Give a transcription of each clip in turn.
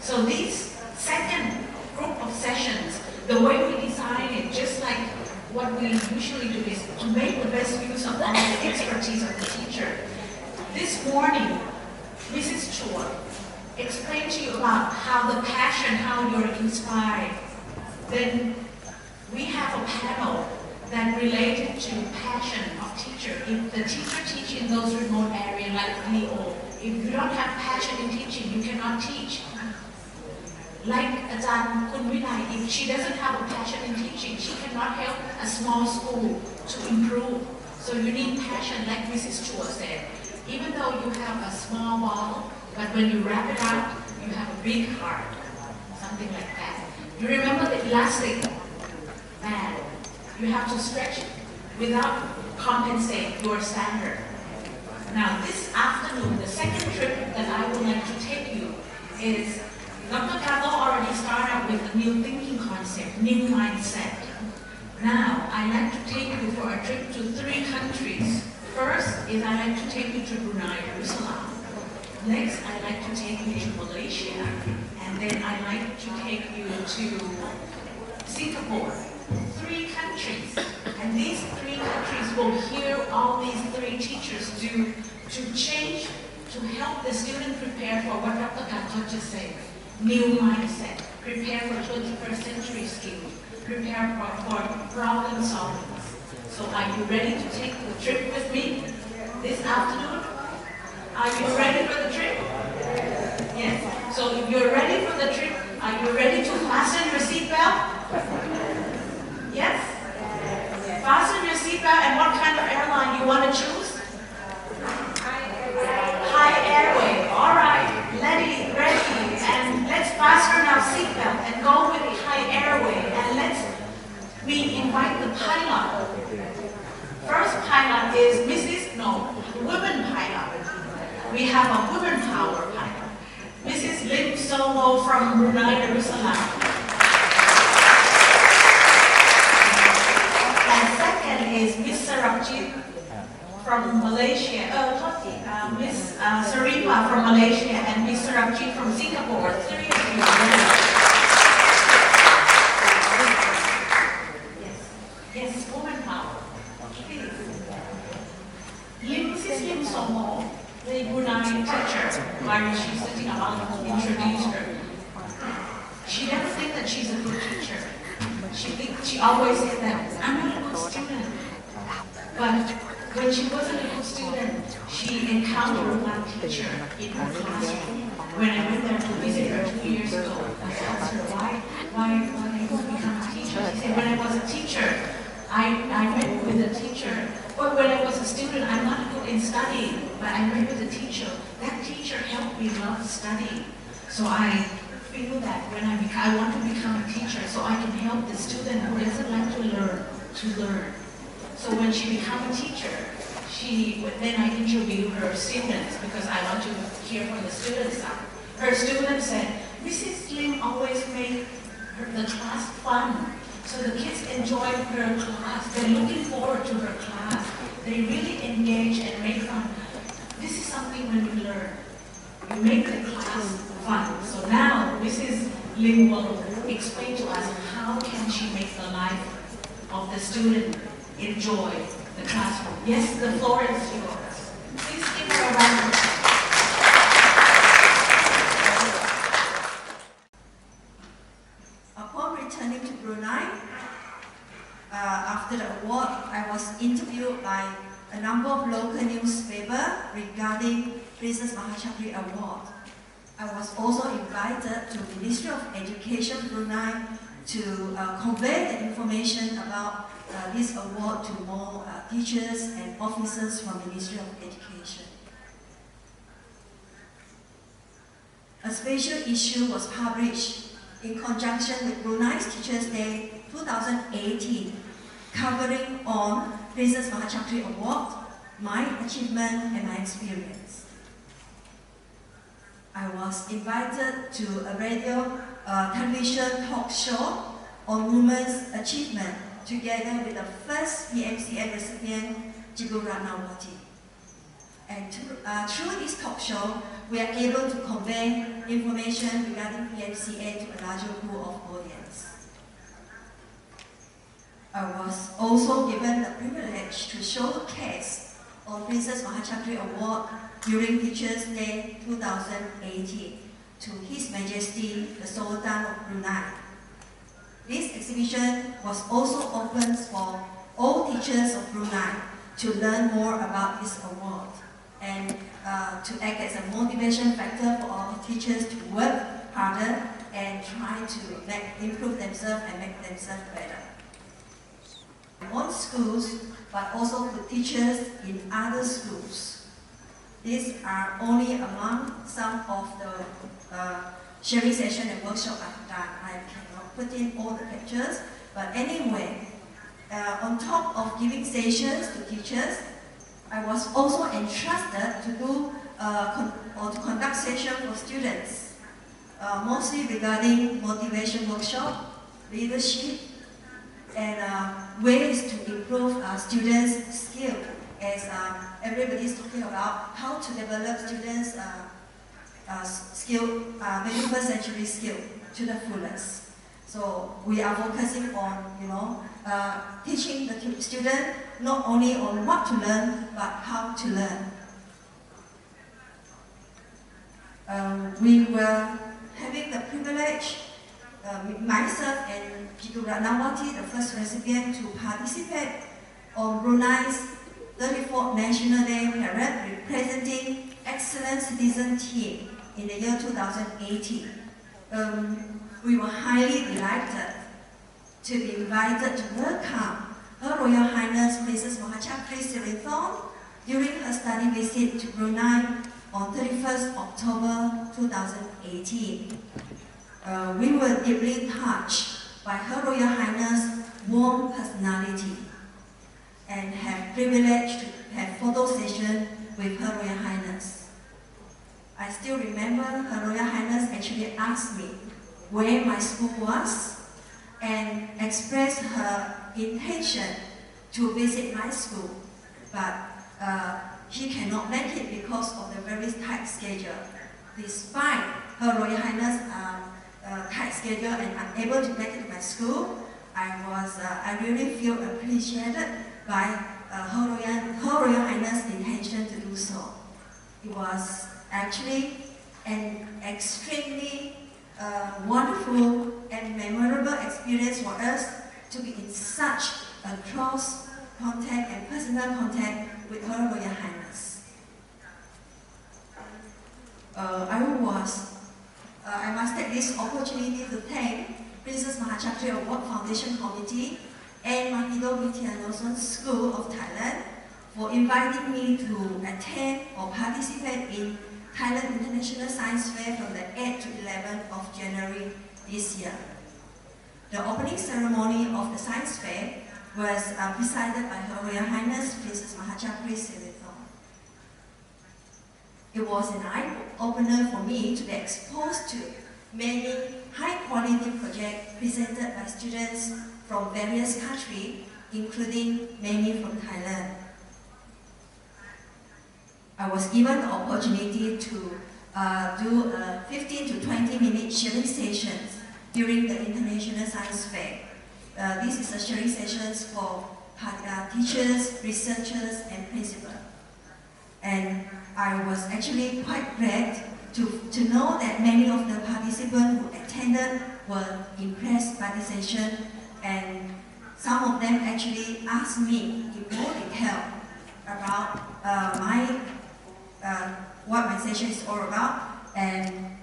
So this second group of sessions, the way we design it, just like what we usually do, is to make the best use of all the expertise of the teacher. This morning, Mrs. Chua explained to you about how the passion, how you're inspired. Then we have a panel that related to passion of teacher. If the teacher teaches in those remote areas like Leo, if you don't have passion in teaching, you cannot teach. Like Ajahn Kun Vinay, if she doesn't have a passion in teaching, she cannot help a small school to improve. So you need passion, like Mrs. Chua said. Even though you have a small ball, but when you wrap it up, you have a big heart. Something like that. You remember the elastic band? You have to stretch it without compensate your standard. Now this afternoon, the second trip that I would like to take you is Dr. Gabo already started with the new thinking concept, new mindset. Now, I'd like to take you for a trip to 3 countries. First is I'd like to take you to Brunei, Jerusalem. Next, I'd like to take you to Malaysia. And then I'd like to take you to Singapore. 3 countries. And these 3 countries will hear all these 3 teachers do to change, to help the student prepare for what Dr. Gabo just said. New mindset, prepare for 21st century skills, prepare for problem solving. So are you ready to take the trip with me this afternoon? Are you ready for the trip? Yes? So if you're ready for the trip, are you ready to fasten your seatbelt? Yes? Fasten your seatbelt, and what kind of airline you want to choose? High Airway. All right. Ready. And let's fasten our seatbelt and go with High Airway. And we invite the pilot. First pilot is women pilot. We have a women power pilot. Mrs. Lim Solo from Brunei, Jerusalem. And second is Miss Sarabjit from Malaysia. Miss Saripa from Malaysia and Miss Sarabjit from Singapore. 3 of you. Yes, woman power. Please. Mrs. Lim Somo, the Brunei teacher, while she's sitting around to introduce her. She never thinks that she's a good teacher. She always said that, I'm not a good student. But when she wasn't a good student, she encountered one teacher in her classroom. When I went there to visit her 2 years ago, I asked her, why did you become a teacher? She said, when I was a teacher, I went with a teacher. But when I was a student, I'm not good in studying, but I went with a teacher. That teacher helped me love studying. So I feel that when I want to become a teacher, so I can help the student who doesn't like to learn. So when she became a teacher, then I interviewed her students because I want to hear from the students' side. Her students said, Mrs. Lim always made the class fun. So the kids enjoyed her class. They're looking forward to her class. They really engage and make fun. This is something when you learn. You make the class fun. So now Mrs. Lim will explain to us how can she make the life of the student enjoy the classroom. Yes, the floor is yours. Please give her a round of applause. Upon returning to Brunei, after the award, I was interviewed by a number of local newspapers regarding Princess Mahachakri Award. I was also invited to the Ministry of Education Brunei to convey the information about this award to more teachers and officers from the Ministry of Education. A special issue was published in conjunction with Brunei's Teachers' Day 2018, covering on Princess Mahachakri Award, my achievement and my experience. I was invited to a radio television talk show on women's achievement together with the first PMCA recipient, Jibu Ratnawati. And through this talk show, we are able to convey information regarding PMCA to a larger pool of audience. I was also given the privilege to showcase on Princess Mahachakri Award during Teachers' Day 2018 to His Majesty the Sultan of Brunei. This exhibition was also open for all teachers of Brunei to learn more about this award and to act as a motivation factor for our teachers to work harder and try to improve themselves and make themselves better. On schools, but also for teachers in other schools. These are only among some of the sharing session and workshop I've done. I cannot put in all the pictures, but anyway, on top of giving sessions to teachers, I was also entrusted to do or to conduct sessions for students, mostly regarding motivation workshop, leadership, and ways to improve students' skill, as everybody is talking about how to develop students' skill, 21st century skill to the fullest. So we are focusing on, teaching the student not only on what to learn, but how to learn. We were having the privilege, myself and Jitu Ratnawati, the first recipient, to participate on Brunei's 34th National Day Parade representing Excellent Citizen Team in the year 2018. We were highly delighted to be invited to welcome Her Royal Highness Princess Mahachakri Sirithorn during her study visit to Brunei on 31st October 2018. We were deeply touched by Her Royal Highness' warm personality and have privilege to have photo session with Her Royal Highness. I still remember Her Royal Highness actually asked me where my school was and expressed her intention to visit my school, but she cannot make it because of the very tight schedule. Despite Her Royal Highness' tight schedule and unable to make it to my school, I really feel appreciated by Her Royal Highness' intention to do so. It was actually an extremely wonderful and memorable experience for us to be in such a close contact and personal contact with Her Royal Highness. I must take this opportunity to thank Princess Mahachakri Award Foundation Committee and Mahido Widyanosan School of Thailand for inviting me to attend or participate in Thailand International Science Fair from the 8th to 11th of January this year. The opening ceremony of the Science Fair was presided by Her Royal Highness Princess Mahachakri Sirithorn. It was an eye-opener for me to be exposed to many high-quality projects presented by students from various countries, including many from Thailand. I was given the opportunity to do 15 to 20 minute sharing sessions during the International Science Fair. This is a sharing sessions for teachers, researchers, and principals. And I was actually quite glad to know that many of the participants who attended were impressed by the session, and some of them actually asked me in more detail about what my session is all about. And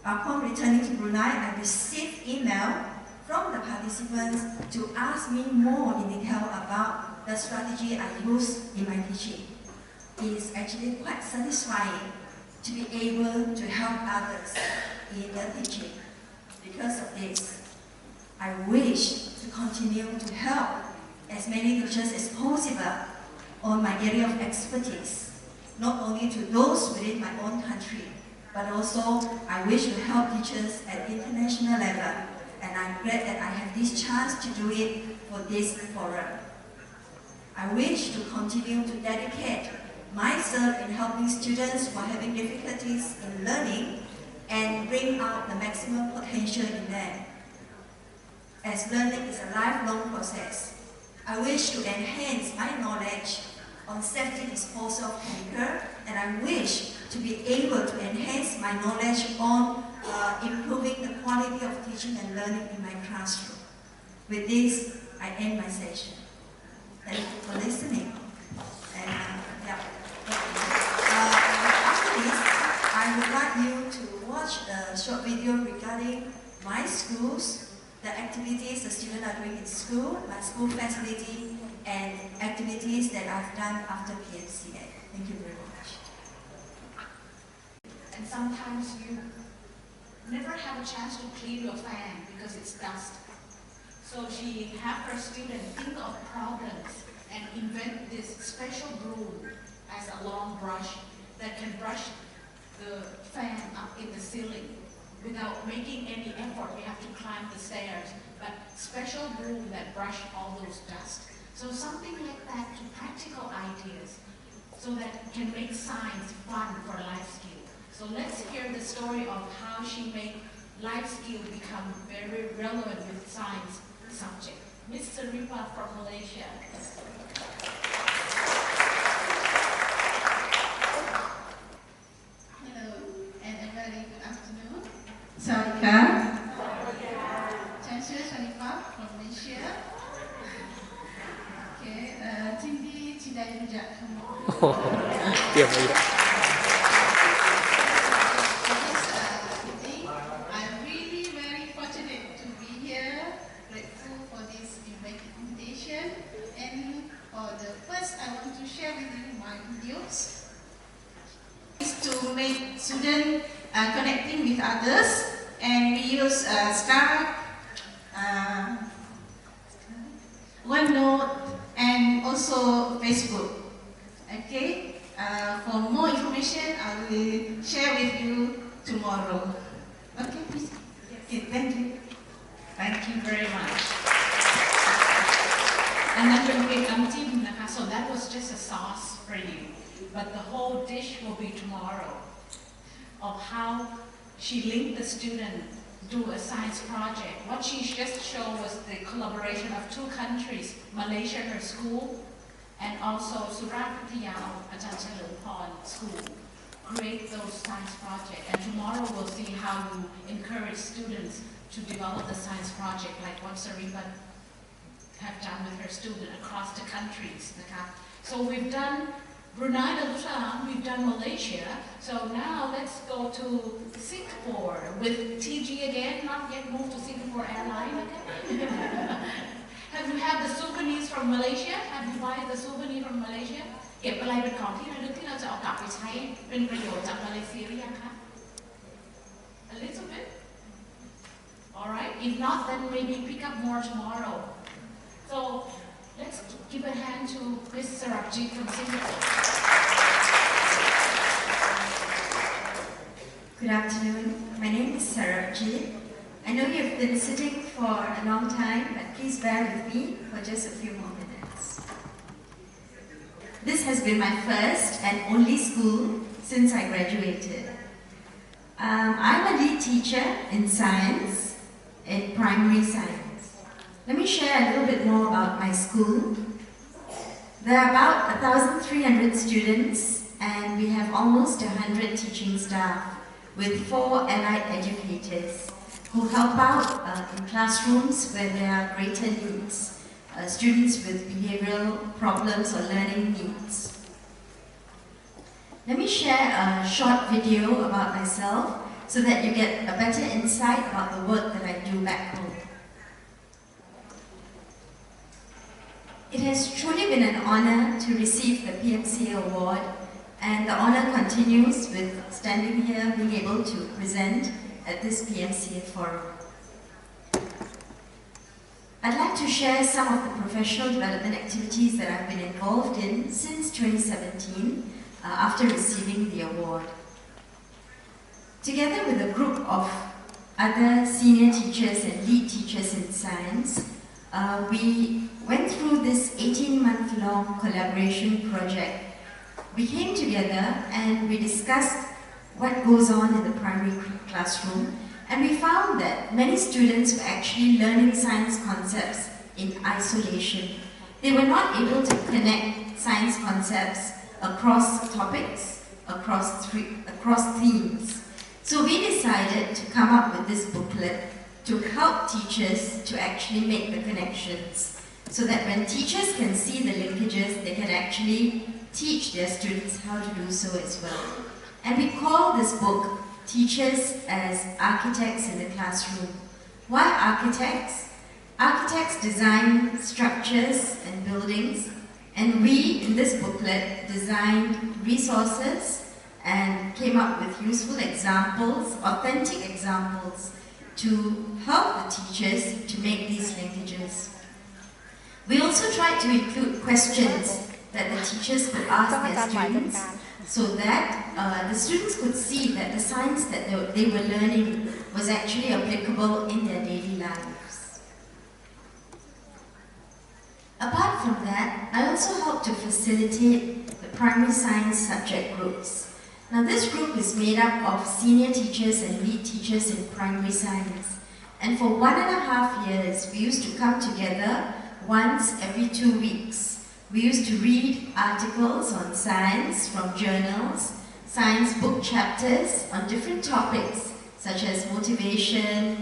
upon returning to Brunei, I received email from the participants to ask me more in detail about the strategy I use in my teaching. It is actually quite satisfying to be able to help others in their teaching. Because of this, I wish to continue to help as many teachers as possible on my area of expertise, not only to those within my own country, but also I wish to help teachers at international level, and I'm glad that I have this chance to do it for this forum. I wish to continue to dedicate myself in helping students who are having difficulties in learning and bring out the maximum potential in them. As learning is a lifelong process, I wish to enhance my knowledge on safety disposal of chemical, and I wish to be able to enhance my knowledge on improving the quality of teaching and learning in my classroom. With this, I end my session. Thank you for listening. And after this, I would like you to watch a short video regarding my schools, the activities the students are doing in school, my school facility, and activities that I've done after PMCA. Thank you very much. And sometimes you never have a chance to clean your fan because it's dust. So she had her student think of problems and invent this special broom as a long brush that can brush the fan up in the ceiling without making any effort. You have to climb the stairs, but special broom that brush all those dust. So something like that, to practical ideas, so that can make science fun for life skill. So let's hear the story of how she made life skill become very relevant with science subject. Miss Saripa from Malaysia. Hello, and a very good afternoon. Sarika. Chancellor Sharifah from Malaysia. Okay, Cindy Cidai Rujak from I'm really very fortunate to be here, grateful for this invitation, and for the first I want to share with you my videos. Is to make students connecting with others, and we use Skype, OneNote, and also Facebook. Okay, for more information, I will share with you tomorrow. Okay, please. Okay, thank you. Thank you very much. And then we'll be empty, so that was just a sauce for you. But the whole dish will be tomorrow of how she linked the student to a science project. What she just showed was the collaboration of two countries, Malaysia, her school, and also Surapatiyao, Ajahn Chalumphon school, create those science projects. And tomorrow we'll see how you encourage students to develop the science project like what Saripa have done with her student across the countries. So we've done Brunei, we've done Malaysia, so now let's go to Singapore with TG again, not yet moved to Singapore Airline, okay? Have you had the souvenirs from Malaysia? Have you bought the souvenir from Malaysia? เก็บอะไรเป็นของที่ระลึกที่เราจะเอากลับไปใช้เป็นประโยชน์จากมาเลเซียหรือยังคะ A little bit? Alright, if not then maybe pick up more tomorrow. So let's give a hand to Miss Sarabjit from Singapore. Good afternoon. My name is Sarabjit. I know you've been sitting for a long time, but please bear with me for just a few more minutes. This has been my first and only school since I graduated. I'm a lead teacher in science, in primary science. Let me share a little bit more about my school. There are about 1,300 students, and we have almost 100 teaching staff with 4 allied educators who help out in classrooms where there are greater needs, students with behavioral problems or learning needs. Let me share a short video about myself so that you get a better insight about the work that I do back home. It has truly been an honor to receive the PMCA award, and the honor continues with standing here being able to present at this PMCA forum. I'd like to share some of the professional development activities that I've been involved in since 2017 after receiving the award. Together with a group of other senior teachers and lead teachers in science, we went through this 18-month-long collaboration project we came together and we discussed what goes on in the primary classroom, and we found that many students were actually learning science concepts in isolation. They were not able to connect science concepts across topics, across themes. So we decided to come up with this booklet to help teachers to actually make the connections, so that when teachers can see the linkages, they can actually teach their students how to do so as well. And we call this book Teachers as Architects in the Classroom. Why architects? Architects design structures and buildings, and we, in this booklet, designed resources and came up with useful examples, authentic examples, to help the teachers to make these linkages. We also tried to include questions that the teachers could ask their students, so that the students could see that the science that they were learning was actually applicable in their daily lives. Apart from that, I also helped to facilitate the primary science subject groups. Now this group is made up of senior teachers and lead teachers in primary science. And for 1.5 years, we used to come together once every 2 weeks. We used to read articles on science from journals, science book chapters on different topics such as motivation,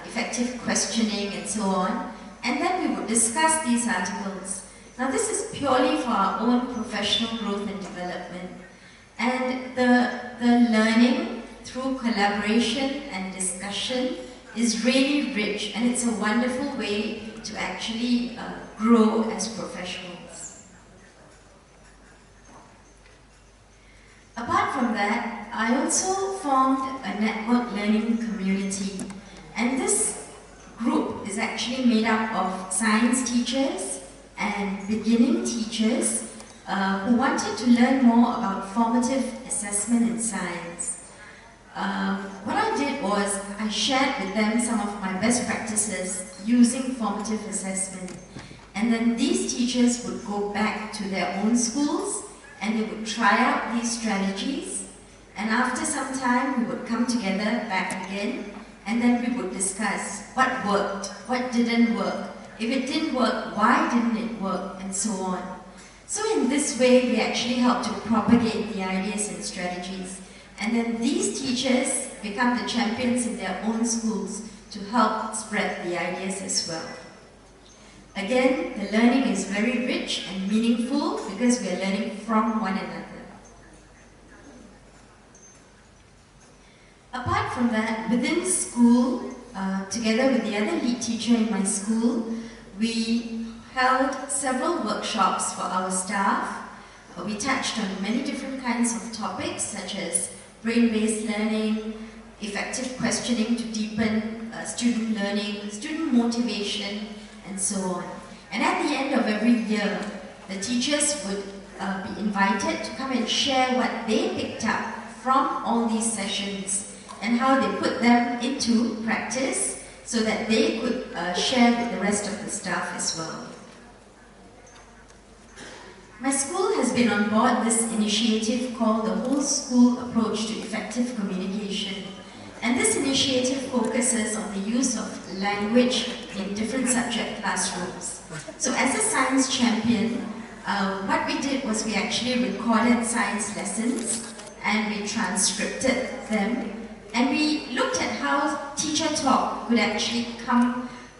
effective questioning, and so on. And then we would discuss these articles. Now this is purely for our own professional growth and development. And the learning through collaboration and discussion is really rich, and it's a wonderful way to actually grow as professionals. Apart from that, I also formed a network learning community, and this group is actually made up of science teachers and beginning teachers who wanted to learn more about formative assessment in science. What I did was I shared with them some of my best practices using formative assessment, and then these teachers would go back to their own schools and they would try out these strategies, and after some time we would come together back again, and then we would discuss what worked, what didn't work, if it didn't work, why didn't it work, and so on. So in this way, we actually help to propagate the ideas and strategies. And then these teachers become the champions in their own schools to help spread the ideas as well. Again, the learning is very rich and meaningful because we are learning from one another. Apart from that, within school, together with the other lead teacher in my school, we held several workshops for our staff. We touched on many different kinds of topics such as brain-based learning, effective questioning to deepen student learning, student motivation, and so on. And at the end of every year, the teachers would be invited to come and share what they picked up from all these sessions and how they put them into practice so that they could share with the rest of the staff as well. My school has been on board this initiative called the Whole School Approach to Effective Communication. And this initiative focuses on the use of language in different subject classrooms. So as a science champion, what we did was we actually recorded science lessons and we transcripted them. And we looked at how teacher talk could actually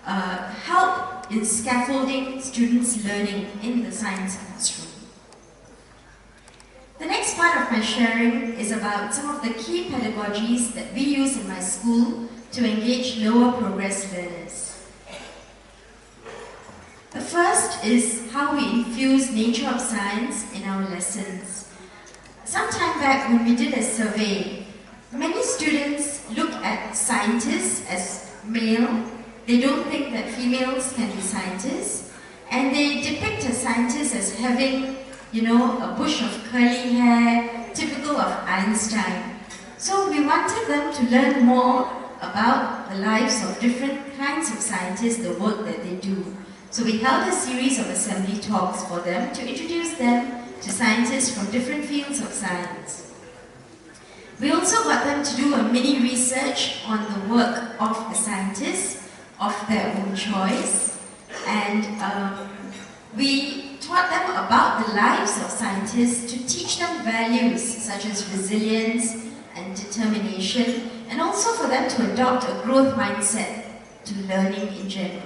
help in scaffolding students' learning in the science classroom. The next part of my sharing is about some of the key pedagogies that we use in my school to engage lower progress learners. The first is how we infuse nature of science in our lessons. Some time back when we did a survey, many students look at scientists as male. They don't think that females can be scientists, and they depict a scientist as having, a bush of curly hair, typical of Einstein. So we wanted them to learn more about the lives of different kinds of scientists, the work that they do. So we held a series of assembly talks for them to introduce them to scientists from different fields of science. We also got them to do a mini research on the work of a scientist of their own choice, and we taught them about the lives of scientists to teach them values such as resilience and determination, and also for them to adopt a growth mindset to learning in general.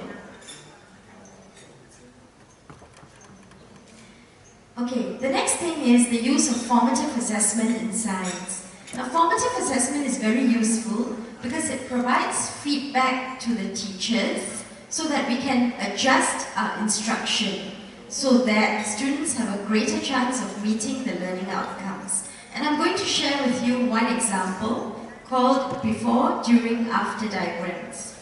Okay, the next thing is the use of formative assessment in science. Now, formative assessment is very useful because it provides feedback to the teachers so that we can adjust our instruction so that students have a greater chance of meeting the learning outcomes. And I'm going to share with you one example called before, during, after diagrams.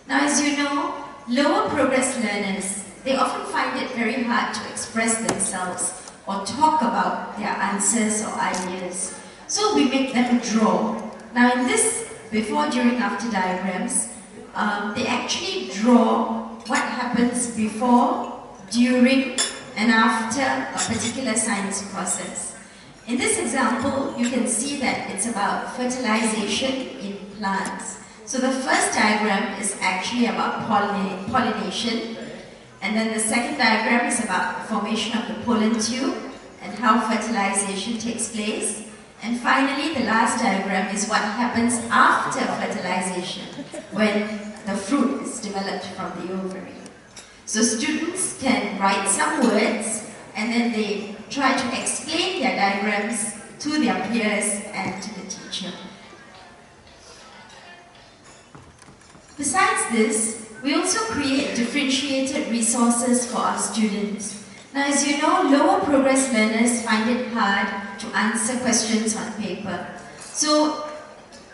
Now, as you know, lower progress learners, they often find it very hard to express themselves or talk about their answers or ideas. So we make them draw. Now in this before, during, after diagrams, they actually draw what happens before, during, and after a particular science process. In this example, you can see that it's about fertilization in plants. So the first diagram is actually about pollination, and then the second diagram is about the formation of the pollen tube and how fertilization takes place. And finally, the last diagram is what happens after fertilization, when the fruit is developed from the ovary. So students can write some words, and then they try to explain their diagrams to their peers and to the teacher. Besides this, we also create differentiated resources for our students. Now, as you know, lower progress learners find it hard to answer questions on paper. So,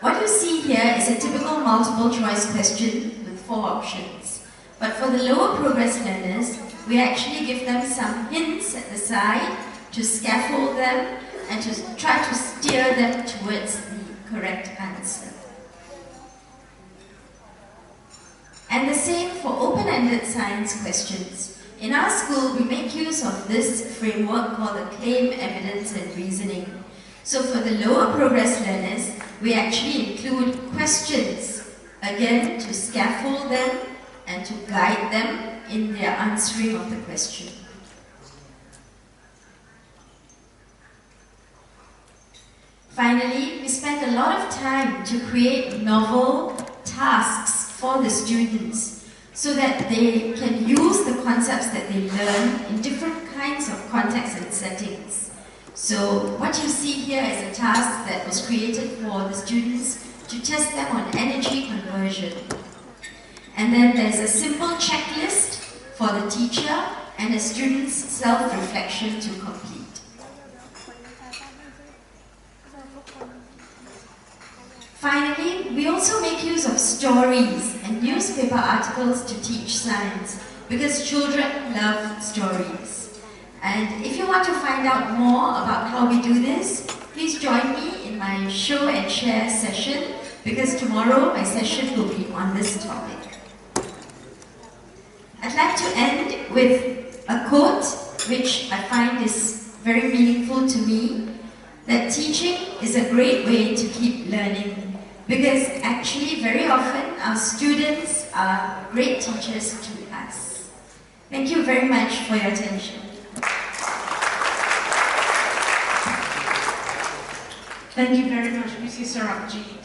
what you see here is a typical multiple choice question with 4 options. But for the lower progress learners, we actually give them some hints at the side to scaffold them and to try to steer them towards the correct answer. And the same for open-ended science questions. In our school, we make use of this framework called the claim, evidence, and reasoning. So for the lower progress learners, we actually include questions, again, to scaffold them and to guide them in their answering of the question. Finally, we spend a lot of time to create novel tasks for the students so that they can use the concepts that they learn in different kinds of contexts and settings. So what you see here is a task that was created for the students to test them on energy conversion. And then there's a simple checklist for the teacher and a student's self-reflection to complete. Finally, we also make use of stories and newspaper articles to teach science because children love stories. And if you want to find out more about how we do this, please join me in my show and share session because tomorrow my session will be on this topic. I'd like to end with a quote which I find is very meaningful to me, that teaching is a great way to keep learning. Because actually, very often, our students are great teachers to us. Thank you very much for your attention. Thank you very much, Mrs. Sarabjit.